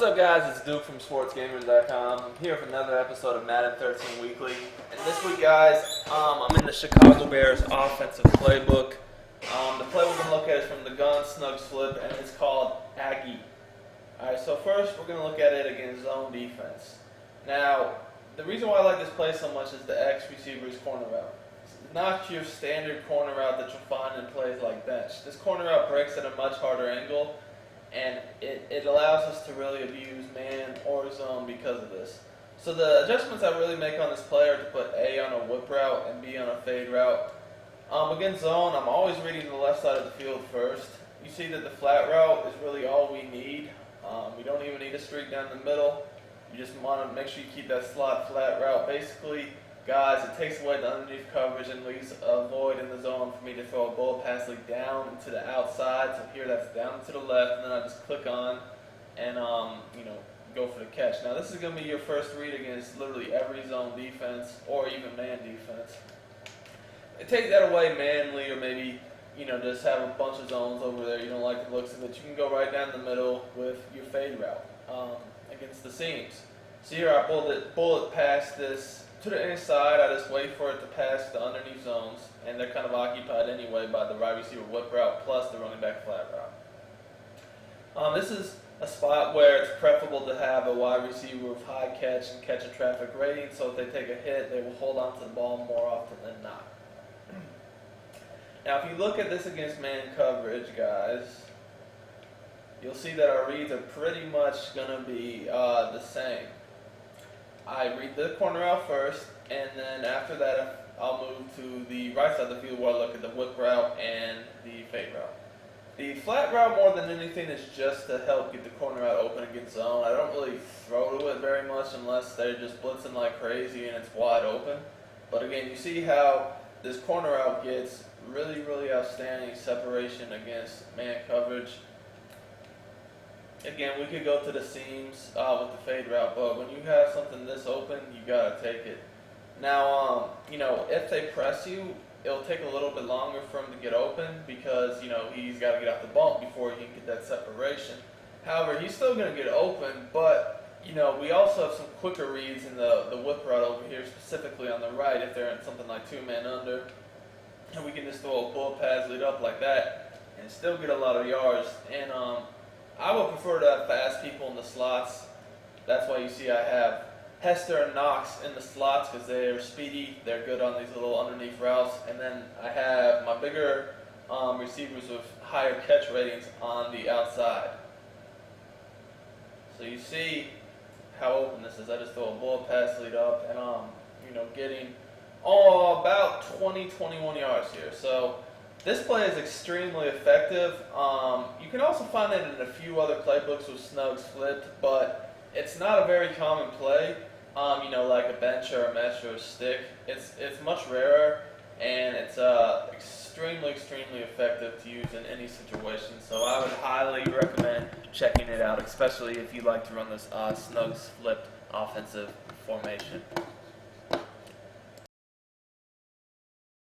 What's up, guys? It's Duke from Sportsgamerz.com. I'm here with another episode of Madden 13 Weekly. And this week, guys, I'm in the Chicago Bears offensive playbook. The playbook we're going to look at is from the gun Snugs flip, and it's called Aggie. Alright, so first we're going to look at it against zone defense. Now, the reason why I like this play so much is the X receiver's corner route. It's not your standard corner route that you'll find in plays like bench. This corner route breaks at a much harder angle, and it allows us to really abuse man or zone because of this. So the adjustments I really make on this play are to put A on a whip route and B on a fade route. Against zone, I'm always reading the left side of the field first. You see that the flat route is really all we need. We don't even need a streak down the middle. You just want to make sure you keep that slot flat route. Basically, guys, it takes away the underneath coverage and leaves a void in the zone for me to throw a bullet pass lead down to the outside. So here that's down to the left, and then I just click on and go for the catch. Now this is going to be your first read against literally every zone defense or even man defense. Take that away manly, or maybe just have a bunch of zones over there. You don't like the looks of it. You can go right down the middle with your fade route against the seams. So here I bullet past this to the inside. I just wait for it to pass the underneath zones, and they're kind of occupied anyway by the wide receiver whip route plus the running back flat route. This is a spot where it's preferable to have a wide receiver with high catch and catch and traffic rating, so if they take a hit, they will hold on to the ball more often than not. Now, if you look at this against man coverage, guys, you'll see that our reads are pretty much going to be the same. I read the corner out first, and then after that, I'll move to the right side of the field where I look at the whip route and the fade route. The flat route, more than anything, is just to help get the corner out open against zone. I don't really throw to it very much unless they're just blitzing like crazy and it's wide open. But again, you see how this corner out gets really outstanding separation against man coverage. Again, we could go to the seams with the fade route, but when you have something this open, you gotta take it. Now, if they press you, it'll take a little bit longer for him to get open because he's got to get off the bump before he can get that separation. However, he's still gonna get open, but we also have some quicker reads in the whip route over here, specifically on the right if they're in something like two-man under. And we can just throw a bullet pass lead up like that and still get a lot of yards. And I would prefer to have fast people in the slots. That's why you see I have Hester and Knox in the slots because they're speedy. They're good on these little underneath routes. And then I have my bigger receivers with higher catch ratings on the outside. So you see how open this is. I just throw a bullet pass lead up and getting about 20-21 yards here. So this play is extremely effective. You can also find it in a few other playbooks with Snugs flipped, but it's not a very common play. Like a bench or a mesh or a stick. It's much rarer, and it's extremely effective to use in any situation. So I would highly recommend checking it out, especially if you like to run this Snugs flipped offensive formation.